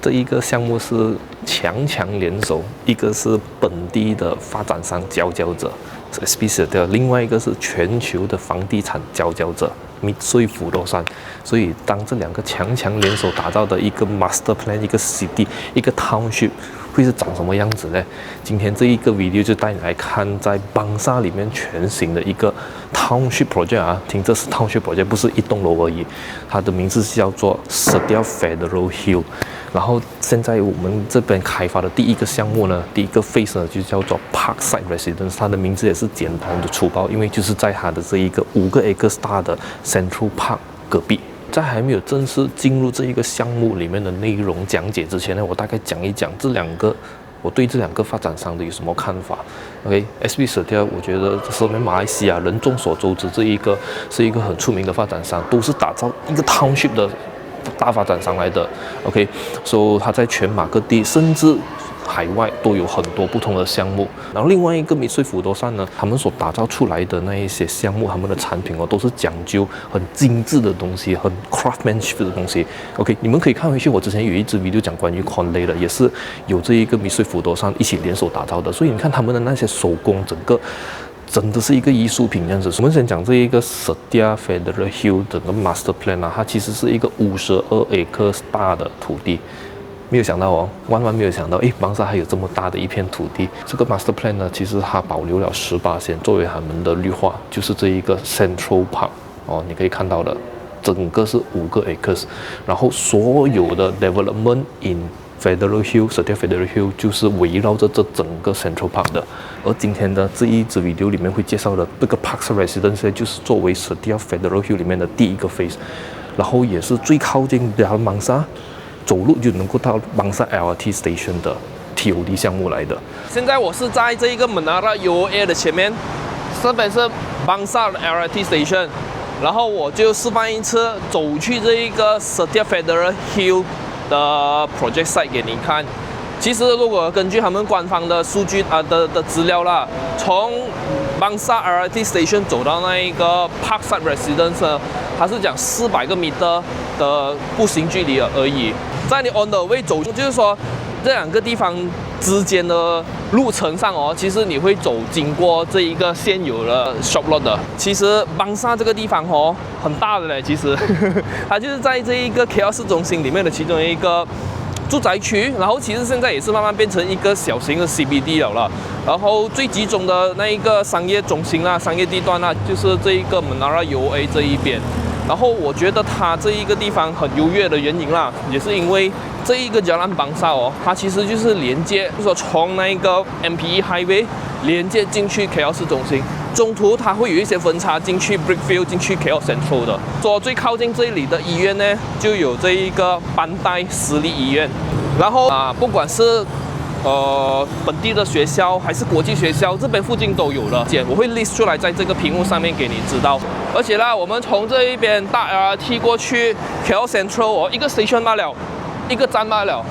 这一个项目是强联手，一个是本地的发展商佼佼者 SP Setia， 另外一个是全球的房地产佼佼者Mitsui Fudosan。所以当这两个强联手打造的一个 master plan， 一个 city， 一个 township 会是长什么样子呢？今天这一个 video 就带你来看在邦萨里面全新的一个 township project 啊，听这是 township project， 不是一栋楼而已，它的名字是叫做 Setia Federal Hill。然后现在我们这边开发的第一个项目呢，第一个 phase 呢就叫做 Parkside Residence， 它的名字也是简单的粗暴，因为就是在它的这一个5个 acres 大的 Central Park 隔壁。在还没有正式进入这一个项目里面的内容讲解之前呢，我大概讲一讲我对这两个发展商的有什么看法。OK，SP Setia， 我觉得这是马来西亚人众所周知，这一个是一个很出名的发展商，都是打造一个 township 的大发展商来的。OK， 所以它在全马各地，甚至海外都有很多不同的项目。然后另外一个Mitsui Fudosan呢，他们所打造出来的那一些项目，他们的产品都是讲究很精致的东西，很 craftsmanship 的东西。OK， 你们可以看回去，我之前有一支 video 讲关于 Conley 的，也是有这一个Mitsui Fudosan一起联手打造的。所以你看他们的那些手工，整个真的是一个艺术品这样子。我们先讲这一个 Setia Federal Hill 整个 master plan 啊，它其实是一个52 acres 大的土地。没有想到万万没有想到，邦萨还有这么大的一片土地。这个 master plan 呢，其实它保留了18%作为他们的绿化，就是这一个 Central Park 你可以看到的，整个是5个 acres， 然后所有的 development in Federal Hill Setia Federal Hill 就是围绕着这整个 Central Park 的。而今天的这一支 video 里面会介绍的这个 Parkside Residence 就是作为 Setia Federal Hill 里面的第一个 phase， 然后也是最靠近邦萨，走路就能够到邦萨 LRT Station 的 TOD 项目来的。现在我是在这一个 Menara UOA 的前面，这边是邦萨的 LRT Station， 然后我就示范一次走去这一个 Setia Federal Hill 的 project site 给你看。其实如果根据他们官方的数据的资料啦，从邦萨 LRT Station 走到那一个 Parkside Residence 呢，它是讲400个米的步行距离而已。在你 on the way 走，就是说这两个地方之间的路程上其实你会经过这一个现有的 shop lot 的。其实邦萨这个地方很大的嘞，其实它就是在这一个 KL 市中心里面的其中一个住宅区，然后其实现在也是慢慢变成一个小型的 CBD 了。然后最集中的那一个商业中心啦、商业地段啦，就是这一个 Menara UOA 这一边。然后我觉得它这一个地方很优越的原因啦，也是因为这一个Jalan邦萨它其实就是连接，就是说从那个 MPE Highway 连接进去 KL 市中心，中途它会有一些分叉进去 Brickfield 进去 KL Central 的。说最靠近这里的医院呢，就有这一个班代私立医院。然后不管是本地的学校还是国际学校，这边附近都有了。我会 list 出来在这个屏幕上面给你知道。而且啦，我们从这一边搭 LRT 过去 KL Central 一个 station 罢了，一个站罢了。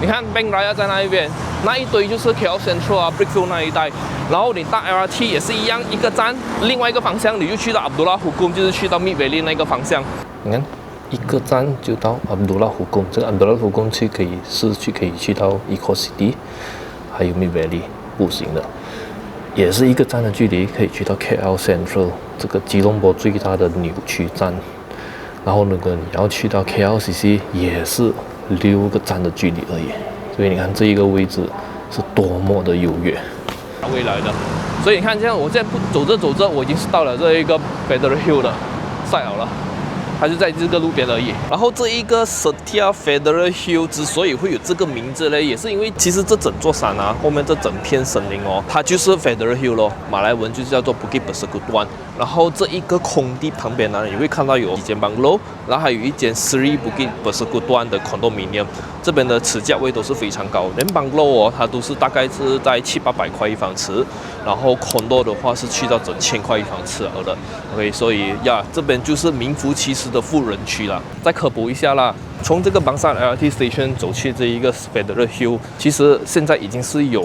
你看 Bank Raya 在那一边，那一堆就是 KL Central Brickfield 那一带。然后你搭 LRT 也是一样，一个站，另外一个方向你就去到 Abdullah Hukum， 就是去到 Mid Valley 那个方向。你看。一个站就到 Abdullah Hukum， 这个 Abdullah Hukum 可以去到 Eco City， 还有 Mid Valley 步行的，也是一个站的距离可以去到 KL Central 这个吉隆坡最大的扭曲站。然后如果你要去到 KLCC 也是6个站的距离而已。所以你看这一个位置是多么的优越。未来的，所以你看这样，我现在走着，我已经是到了这一个 Federal Hill 的赛了。它就在这个路边而已。然后这一个 Setia Federal Hill 之所以会有这个名字呢，也是因为其实这整座山后面这整片森林它就是 Federal Hill 咯，马来文就叫做 Bukit Persekutuan。然后这一个空地旁边呢，你会看到有几间 bungalow， 然后还有一间 Sri Bukit Persekutuan 的 condominium， 这边的持价位都是非常高，连 bungalow它都是大概是在700-800块一方尺，然后 condo 的话是去到整1000块一方尺了的。OK， 所以这边就是名副其实的富人区啦。再科普一下啦，从这个邦萨 LRT Station 走去这一个 Federal Hill， 其实现在已经是有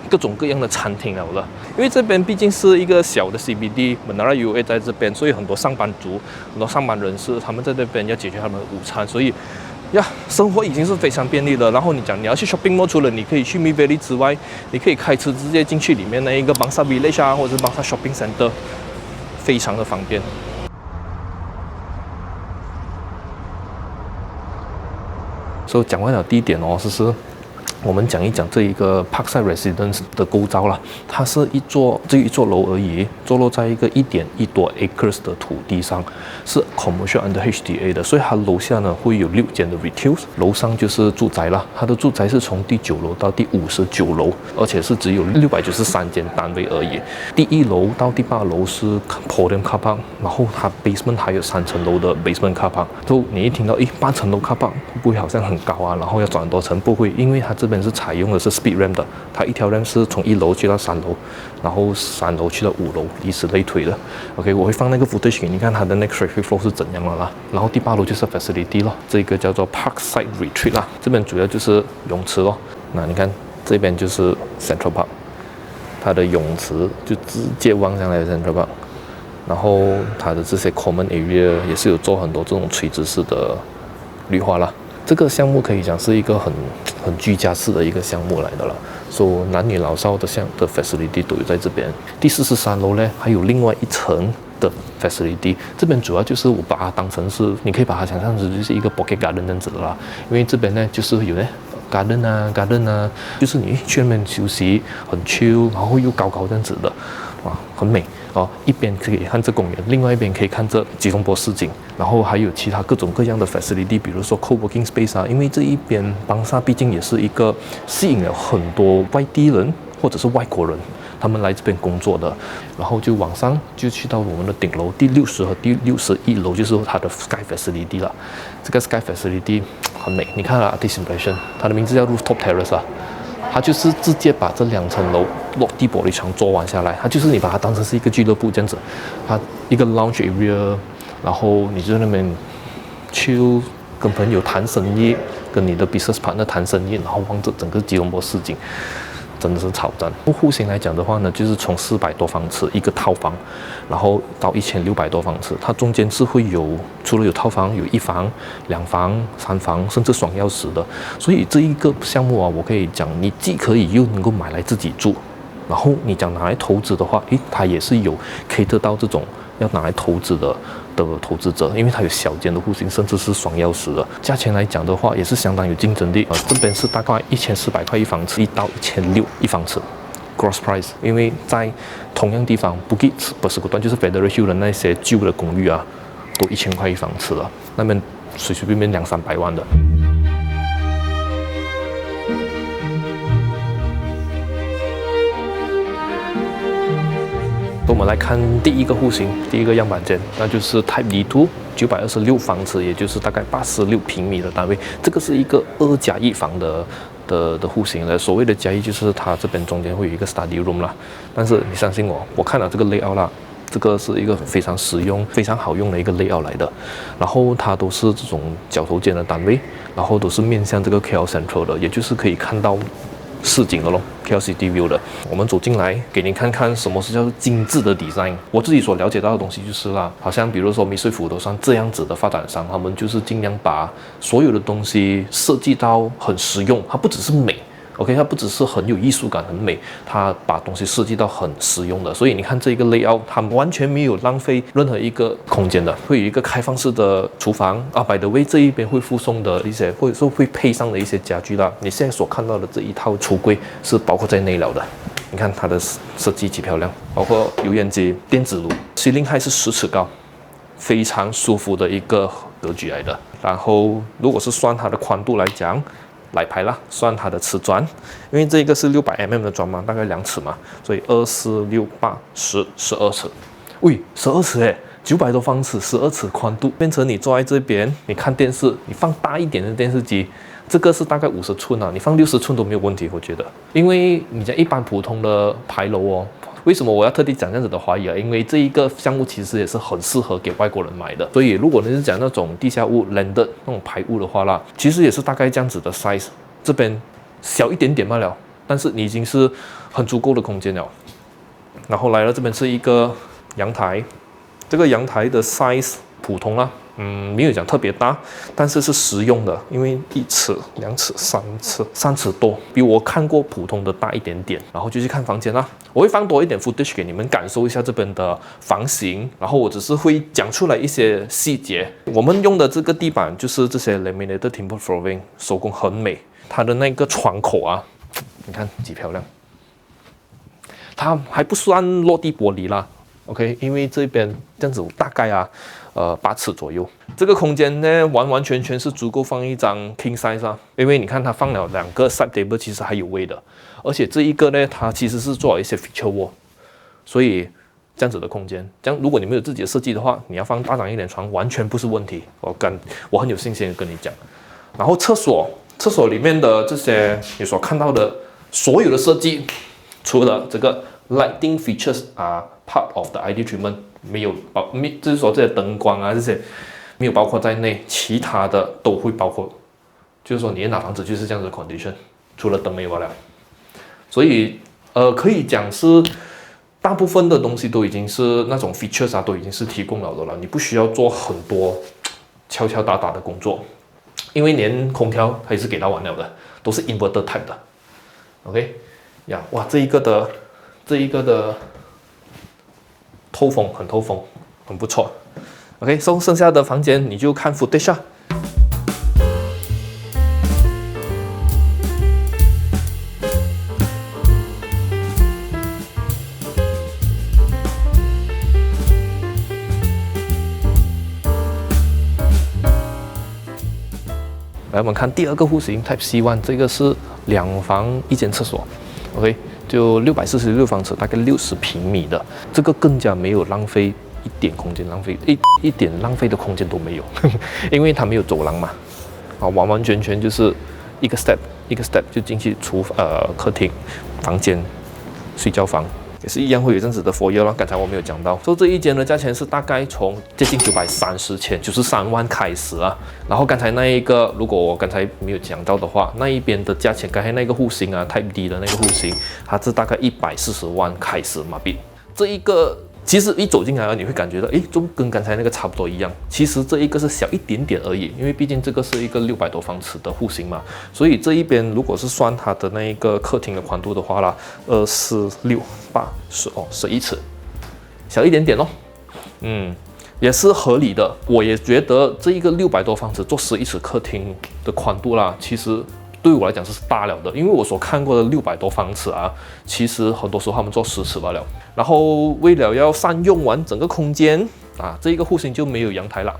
各种各样的餐厅了的。因为这边毕竟是一个小的 CBD， Menara UOA 在这边，所以很多上班族、很多上班人士，他们在这边要解决他们的午餐，所以呀，生活已经是非常便利了。然后你讲你要去 shopping mall， 除了你可以去 Mid Valley 之外，你可以开车直接进去里面的一个 Bangsar Village 啊，或者是 Bangsar Shopping Center， 非常的方便。所以讲完了第一点哦，就是我们讲一讲这一个 Parkside Residence 的构造啦。它是一座楼而已，坐落在一个1.1多 acres 的土地上，是 commercial under HDA 的，所以它楼下呢会有6间的 retail， 楼上就是住宅啦。它的住宅是从第9楼到第59楼，而且是只有693间单位而已。第1楼到第8楼是 podium car park， 然后它 basement 还有3层楼的 basement car park。就你一听到8层楼 car park 会不会好像很高啊？然后要转很多层？不会，因为它这边是采用的是 speed ramp 的，它一条 ramp 是从1楼去到3楼，然后3楼去到5楼，以此类推的。OK， 我会放那个 footage 给你看它的那个 traffic flow 是怎样的啦。然后第8楼就是 facility 咯，这个叫做 Parkside Retreat 啦，这边主要就是泳池咯。那你看这边就是 Central Park， 它的泳池就直接望上来的 Central Park， 然后它的这些 common area 也是有做很多这种垂直式的绿化啦。这个项目可以讲是一个很居家式的一个项目来的了，所以男女老少的facility 都有在这边。第43楼呢，还有另外一层的 facility， 这边主要就是我把它当成是，你可以把它想象成就是一个 pocket garden 这样子的啦。因为这边呢就是有garden 啊，就是你去那边休息很 chill， 然后又高高这样子的，哇，很美哦。一边可以看这公园，另外一边可以看这吉隆坡市景，然后还有其他各种各样的 facility， 比如说 co-working space 啊。因为这一边邦萨毕竟也是一个吸引了很多外地人或者是外国人，他们来这边工作的。然后就往上就去到我们的顶楼，第60和第61楼就是它的 Sky Facility 了。这个 Sky Facility 很美，你看啊 ，Artist Impression， 它的名字叫 Rooftop Terrace 啊。它就是直接把这2层楼落地玻璃窗做完下来，它就是你把它当成是一个俱乐部这样子，它一个 lounge area， 然后你就在那边去跟朋友谈生意，跟你的 business partner 谈生意，然后望着整个吉隆坡市景，真的是超赞。户型来讲的话呢，就是从400多方尺一个套房，然后到1600多方尺，它中间是会有除了有套房，有1房、2房、3房，甚至双钥匙的。所以这一个项目啊，我可以讲，你既可以又能够买来自己住，然后你讲拿来投资的话，它也是有可以得到这种要拿来投资的投资者，因为它有小间的户型，甚至是双钥匙的。价钱来讲的话，也是相当有竞争力。这边是大概1400块1房尺，1到1600一方尺。Gross price， 因为在同样地方 Bukit Persekutuan 就是 Federal Hill 的那些旧的公寓啊，都1000块1房尺了，那边随随便便200-300万的。我们来看第一个户型，第一个样板间，那就是 Type D2 926方尺，也就是大概86平米的单位。这个是一个2+1房的户型了。所谓的加1就是它这边中间会有一个 study room 啦。但是你相信我看了这个 layout 啦，这个是一个非常实用、非常好用的一个 layout 来的。然后它都是这种角头间的单位，然后都是面向这个 KL Central 的，也就是可以看到市景的咯 ，KL City View 的。我们走进来，给你看看什么是叫做精致的 design。我自己所了解到的东西就是啦，好像比如说米水福都算这样子的发展商，他们就是尽量把所有的东西设计到很实用，它不只是美。OK， 它不只是很有艺术感、很美，它把东西设计到很实用的。所以你看这一个 layout， 它完全没有浪费任何一个空间的。会有一个开放式的厨房啊 ，by the way， 这一边会附送的一些，或者说会配上的一些家具啦。你现在所看到的这一套橱柜是包括在内了的。你看它的设计极漂亮，包括油烟机、电子炉，ceiling height是10尺高，非常舒服的一个格局来的。然后如果是算它的宽度来讲，来排啦，算它的瓷砖，因为这个是600mm 的砖嘛，大概2尺嘛，所以2、4、6、8、10、12尺。喂，12尺诶，900多方尺，12尺宽度，变成你坐在这边，你看电视，你放大一点的电视机，这个是大概50寸啊，你放60寸都没有问题，我觉得。因为你讲一般普通的牌楼哦。为什么我要特地讲这样子的华语啊？因为这一个项目其实也是很适合给外国人买的。所以如果你是讲那种地下屋 landed 那种排屋的话啦，其实也是大概这样子的 size， 这边小一点点罢了，但是你已经是很足够的空间了。然后来了这边是一个阳台，这个阳台的 size 普通啦，没有讲特别大，但是是实用的，因为1尺、2尺、3尺多，比我看过普通的大一点点。然后就去看房间啦，我会放多一点 footage 给你们感受一下这边的房型，然后我只是会讲出来一些细节。我们用的这个地板就是这些 laminated timber flooring， 手工很美。它的那个窗口啊，你看几漂亮。它还不算落地玻璃啦。OK， 因为这边这样子大概8尺左右，这个空间呢完完全全是足够放一张 king size 啊，因为你看它放了2个 side table， 其实还有位的，而且这一个呢，它其实是做了一些 feature wall， 所以这样子的空间，这样如果你没有自己的设计的话，你要放大张一点床完全不是问题，我很有信心的跟你讲。然后厕所里面的这些你所看到的所有的设计，除了这个 lighting features part of the ID treatment 没有就是说这些灯光啊这些没有包括在内，其他的都会包括。就是说你的房子就是这样子的 condition， 除了灯没有了。所以可以讲是大部分的东西都已经是那种 features 都已经是提供了的了，你不需要做很多敲敲打打的工作，因为连空调还是给到完了的，都是 inverter type 的。OK 呀，哇，这一个的透风很透风，很不错。OK， 剩下的房间你就看 footage 啊。来，我们看第2个户型 Type C1， 这个是2房1间厕所 ，OK， 就646方尺，大概60平米的，这个更加没有浪费一点空间，一点浪费的空间都没有，因为它没有走廊嘛，完完全全就是一个 step 就进去客厅、房间、睡觉房。也是一样会有这样子的 foyer 了，刚才我没有讲到，说这一间的价钱是大概从接近930千，93万开始啊。然后刚才那一个，如果我刚才没有讲到的话，那一边的价钱，刚才那个户型Type D 的那个户型，它是大概140万开始马币。这一个其实一走进来你会感觉到，就跟刚才那个差不多一样。其实这一个是小一点点而已，因为毕竟这个是一个600多方尺的户型嘛，所以这一边如果是算它的那一个客厅的宽度的话啦，26、8、11尺，小一点点咯。也是合理的。我也觉得这一个600多方尺做11尺客厅的宽度啦，其实对我来讲是大了的，因为我所看过的600多方尺其实很多时候他们做10尺罢了。然后为了要善用完整个空间这一个户型就没有阳台了，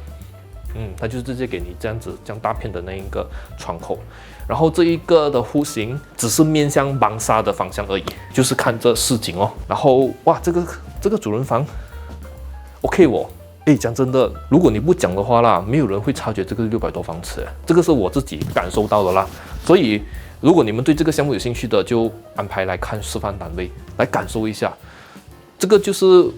它就直接给你这样大片的那一个窗口。然后这一个的户型只是面向邦沙的方向而已，就是看这市景哦。然后哇，这个主人房 OK 哦。讲真的，如果你不讲的话啦，没有人会察觉这个600多方尺，这个是我自己感受到的啦。所以，如果你们对这个项目有兴趣的，就安排来看示范单位，来感受一下。这个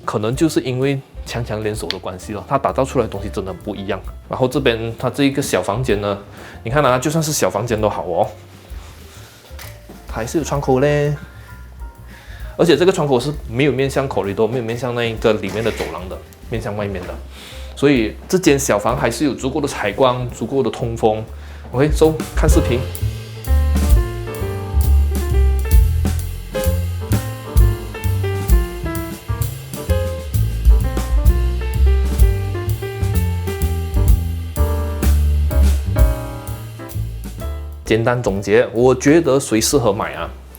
可能就是因为强强联手的关系了，它打造出来的东西真的不一样。然后这边它这一个小房间呢，你看就算是小房间都好哦，它还是有窗口嘞。而且这个窗口是没有面向 corridor， 没有面向那一个里面的走廊的，面向外面的，所以这间小房还是有足够的采光、足够的通风。OK， 看视频。简单总结，我觉得谁适合买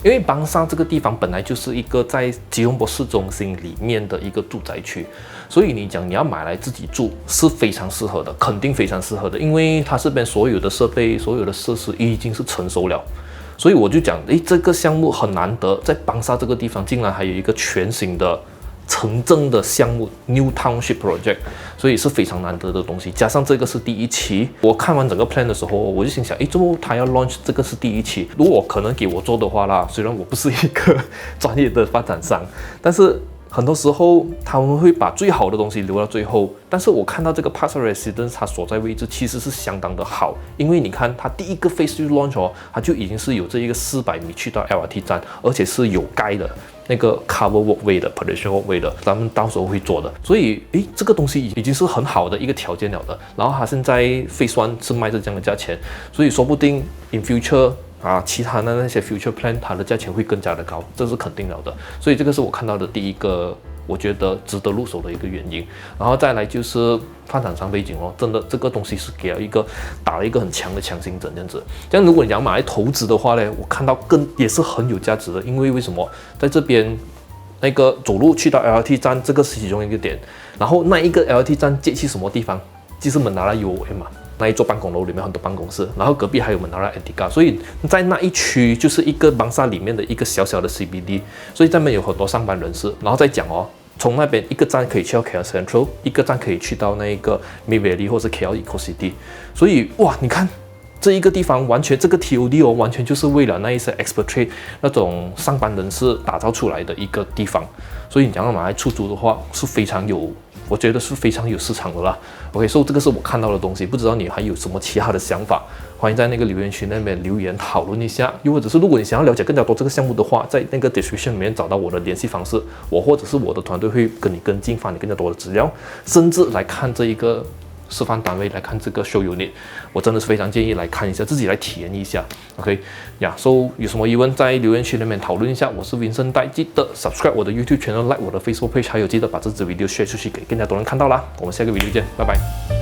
因为邦沙这个地方本来就是一个在吉隆坡市中心里面的一个住宅区，所以你讲你要买来自己住是非常适合的，肯定非常适合的，因为它这边所有的设备、所有的设施已经是成熟了，所以我就讲，这个项目很难得，在邦沙这个地方竟然还有一个全新的城镇的项目 New Township Project， 所以是非常难得的东西。加上这个是第1期，我看完整个 plan 的时候，我就心想，怎么他要 launch 这个是第1期？如果可能给我做的话啦，虽然我不是一个专业的发展商，但是很多时候他们会把最好的东西留到最后，但是我看到这个 Park Residence 它所在位置其实是相当的好，因为你看它第一个 Phase launch 哦，它就已经是有这一个400米去到 LRT 站，而且是有盖的。那个 cover walkway 的 pedestrian walkway 的，咱们到时候会做的，所以这个东西已经是很好的一个条件了的。然后它现在 Phase 1是卖着这样的价钱，所以说不定 in future 其他的那些 future plan 它的价钱会更加的高，这是肯定了的。所以这个是我看到的第一个，我觉得值得入手的一个原因。然后再来就是发展商背景哦，真的这个东西是给了打了一个很强的强心针这样子。这样如果你要买来投资的话呢，我看到也是很有价值的，因为为什么在这边那个走路去到 LRT 站，这个是其中一个点。然后那一个 LRT 站接去什么地方？就是 Menara UOM 嘛。那一座办公楼里面很多办公室，然后隔壁还有 Menara Antika， 所以在那一区就是一个邦萨里面的一个小小的 CBD， 所以这边有很多上班人士。然后再讲哦，从那边一个站可以去到 KL Central， 一个站可以去到那个 Mid Valley 或是 KL Eco City， 所以哇，你看这一个地方完全这个 TOD 哦，完全就是为了那一些 expatriate 那种上班人士打造出来的一个地方，所以你讲要买来出租的话是非常有。我觉得是非常有市场的啦。OK， 所以这个是我看到的东西，不知道你还有什么其他的想法？欢迎在那个留言区那边留言讨论一下。又或者是如果你想要了解更加多这个项目的话，在那个 description 里面找到我的联系方式，我或者是我的团队会跟你跟进，发你更加多的资料，甚至来看这一个示范单位，来看这个 show unit， 我真的是非常建议来看一下，自己来体验一下。OK， so 有什么疑问在留言区里面讨论一下。我是Vincent Dai，记得 subscribe 我的 YouTube channel，like 我的 Facebook page， 还有记得把这支 video share 出去给更加多人看到啦。我们下个 video 见，拜拜。